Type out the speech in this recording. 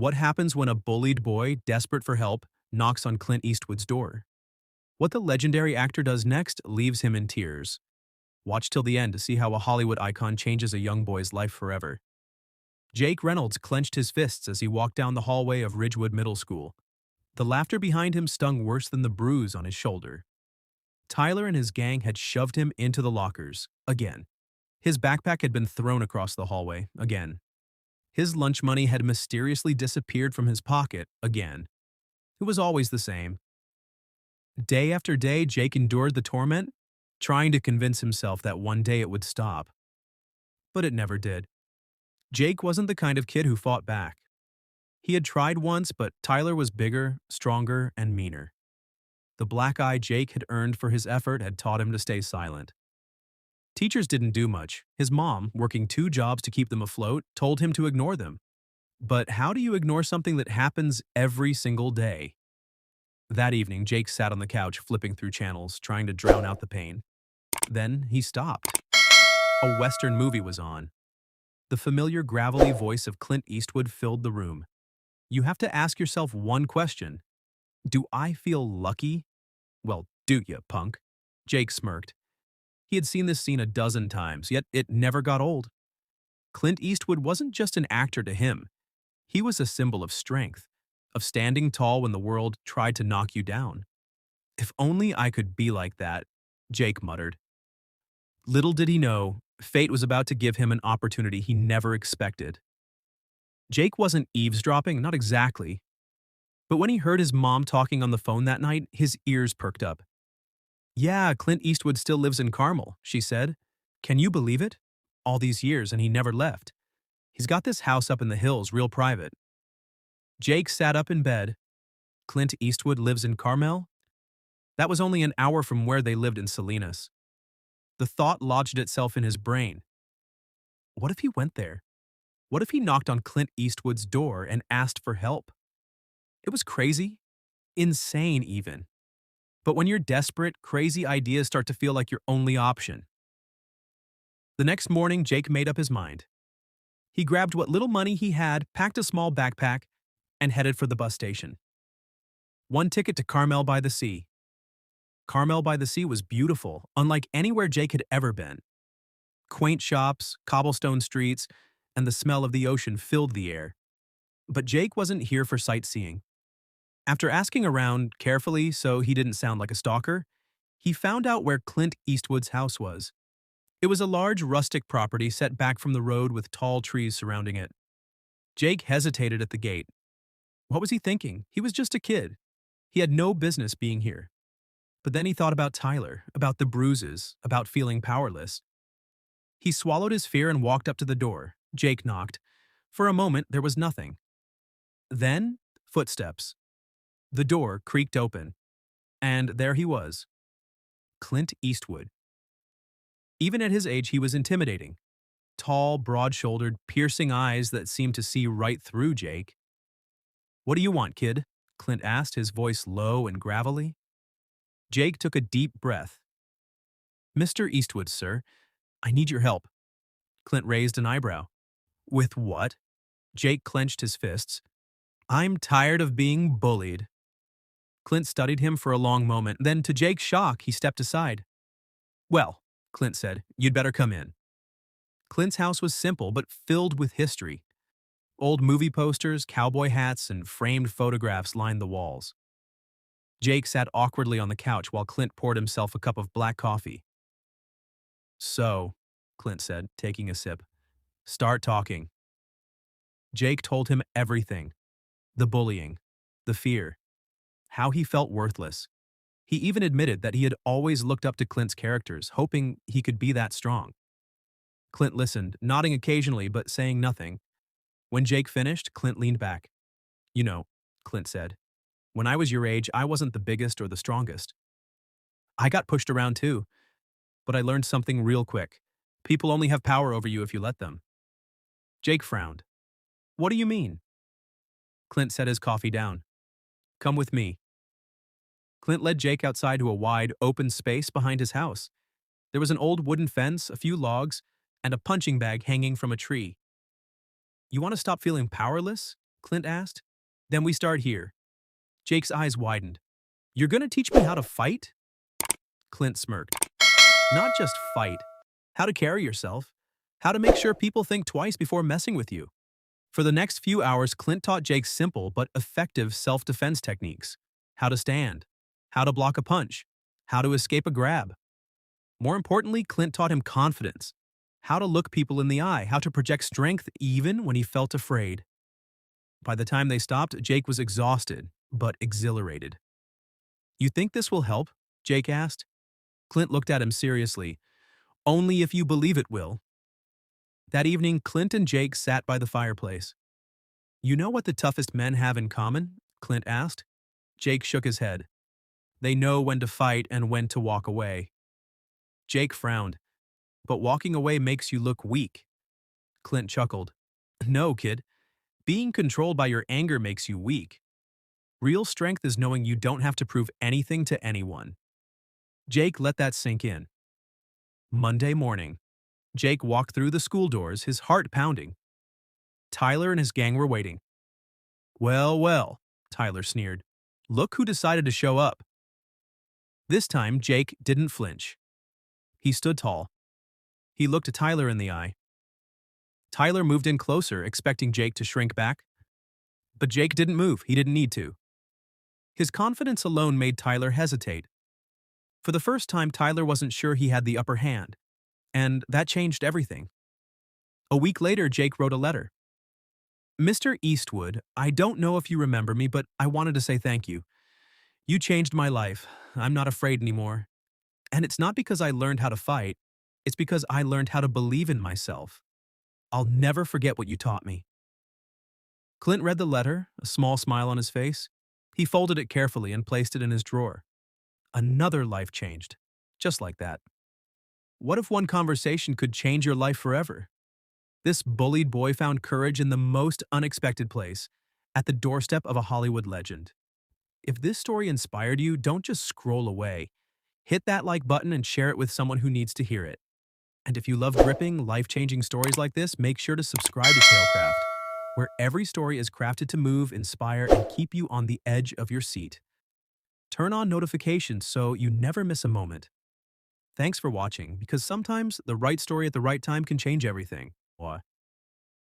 What happens when a bullied boy, desperate for help, knocks on Clint Eastwood's door? What the legendary actor does next leaves him in tears. Watch till the end to see how a Hollywood icon changes a young boy's life forever. Jake Reynolds clenched his fists as he walked down the hallway of Ridgewood Middle School. The laughter behind him stung worse than the bruise on his shoulder. Tyler and his gang had shoved him into the lockers, again. His backpack had been thrown across the hallway, again. His lunch money had mysteriously disappeared from his pocket, again. It was always the same. Day after day, Jake endured the torment, trying to convince himself that one day it would stop. But it never did. Jake wasn't the kind of kid who fought back. He had tried once, but Tyler was bigger, stronger, and meaner. The black eye Jake had earned for his effort had taught him to stay silent. Teachers didn't do much. His mom, working 2 jobs to keep them afloat, told him to ignore them. But how do you ignore something that happens every single day? That evening, Jake sat on the couch flipping through channels, trying to drown out the pain. Then he stopped. A Western movie was on. The familiar gravelly voice of Clint Eastwood filled the room. You have to ask yourself one question. Do I feel lucky? Well, do you, punk? Jake smirked. He had seen this scene a dozen times, yet it never got old. Clint Eastwood wasn't just an actor to him. He was a symbol of strength, of standing tall when the world tried to knock you down. If only I could be like that, Jake muttered. Little did he know, fate was about to give him an opportunity he never expected. Jake wasn't eavesdropping, not exactly. But when he heard his mom talking on the phone that night, his ears perked up. Yeah, Clint Eastwood still lives in Carmel, she said. Can you believe it? All these years and he never left. He's got this house up in the hills, real private. Jake sat up in bed. Clint Eastwood lives in Carmel? That was only an hour from where they lived in Salinas. The thought lodged itself in his brain. What if he went there? What if he knocked on Clint Eastwood's door and asked for help? It was crazy. Insane, even. But when you're desperate, crazy ideas start to feel like your only option. The next morning, Jake made up his mind. He grabbed what little money he had, packed a small backpack, and headed for the bus station. One ticket to Carmel by the Sea. Carmel by the Sea was beautiful, unlike anywhere Jake had ever been. Quaint shops, cobblestone streets, and the smell of the ocean filled the air. But Jake wasn't here for sightseeing. After asking around carefully so he didn't sound like a stalker, he found out where Clint Eastwood's house was. It was a large rustic property set back from the road with tall trees surrounding it. Jake hesitated at the gate. What was he thinking? He was just a kid. He had no business being here. But then he thought about Tyler, about the bruises, about feeling powerless. He swallowed his fear and walked up to the door. Jake knocked. For a moment, there was nothing. Then, footsteps. The door creaked open. And there he was. Clint Eastwood. Even at his age, he was intimidating. Tall, broad-shouldered, piercing eyes that seemed to see right through Jake. What do you want, kid? Clint asked, his voice low and gravelly. Jake took a deep breath. Mr. Eastwood, sir, I need your help. Clint raised an eyebrow. With what? Jake clenched his fists. I'm tired of being bullied. Clint studied him for a long moment, then to Jake's shock, he stepped aside. Well, Clint said, you'd better come in. Clint's house was simple but filled with history. Old movie posters, cowboy hats, and framed photographs lined the walls. Jake sat awkwardly on the couch while Clint poured himself a cup of black coffee. So, Clint said, taking a sip, start talking. Jake told him everything. The bullying, the fear, how he felt worthless. He even admitted that he had always looked up to Clint's characters, hoping he could be that strong. Clint listened, nodding occasionally but saying nothing. When Jake finished, Clint leaned back. You know, Clint said, when I was your age, I wasn't the biggest or the strongest. I got pushed around too, but I learned something real quick. People only have power over you if you let them. Jake frowned. What do you mean? Clint set his coffee down. Come with me. Clint led Jake outside to a wide, open space behind his house. There was an old wooden fence, a few logs, and a punching bag hanging from a tree. You want to stop feeling powerless? Clint asked. Then we start here. Jake's eyes widened. You're gonna teach me how to fight? Clint smirked. Not just fight. How to carry yourself. How to make sure people think twice before messing with you. For the next few hours, Clint taught Jake simple but effective self-defense techniques. How to stand. How to block a punch. How to escape a grab. More importantly, Clint taught him confidence. How to look people in the eye. How to project strength even when he felt afraid. By the time they stopped, Jake was exhausted, but exhilarated. You think this will help? Jake asked. Clint looked at him seriously. Only if you believe it will. That evening, Clint and Jake sat by the fireplace. You know what the toughest men have in common? Clint asked. Jake shook his head. They know when to fight and when to walk away. Jake frowned. But walking away makes you look weak. Clint chuckled. No, kid. Being controlled by your anger makes you weak. Real strength is knowing you don't have to prove anything to anyone. Jake let that sink in. Monday morning. Jake walked through the school doors, his heart pounding. Tyler and his gang were waiting. Well, well, Tyler sneered. Look who decided to show up. This time, Jake didn't flinch. He stood tall. He looked at Tyler in the eye. Tyler moved in closer, expecting Jake to shrink back. But Jake didn't move. He didn't need to. His confidence alone made Tyler hesitate. For the first time, Tyler wasn't sure he had the upper hand, and that changed everything. A week later, Jake wrote a letter. Mr. Eastwood, I don't know if you remember me, but I wanted to say thank you. You changed my life. I'm not afraid anymore. And it's not because I learned how to fight. It's because I learned how to believe in myself. I'll never forget what you taught me. Clint read the letter, a small smile on his face. He folded it carefully and placed it in his drawer. Another life changed, just like that. What if one conversation could change your life forever? This bullied boy found courage in the most unexpected place, at the doorstep of a Hollywood legend. If this story inspired you, don't just scroll away. Hit that like button and share it with someone who needs to hear it. And if you love gripping, life-changing stories like this, make sure to subscribe to Tailcraft, where every story is crafted to move, inspire, and keep you on the edge of your seat. Turn on notifications so you never miss a moment. Thanks for watching, because sometimes the right story at the right time can change everything. Why?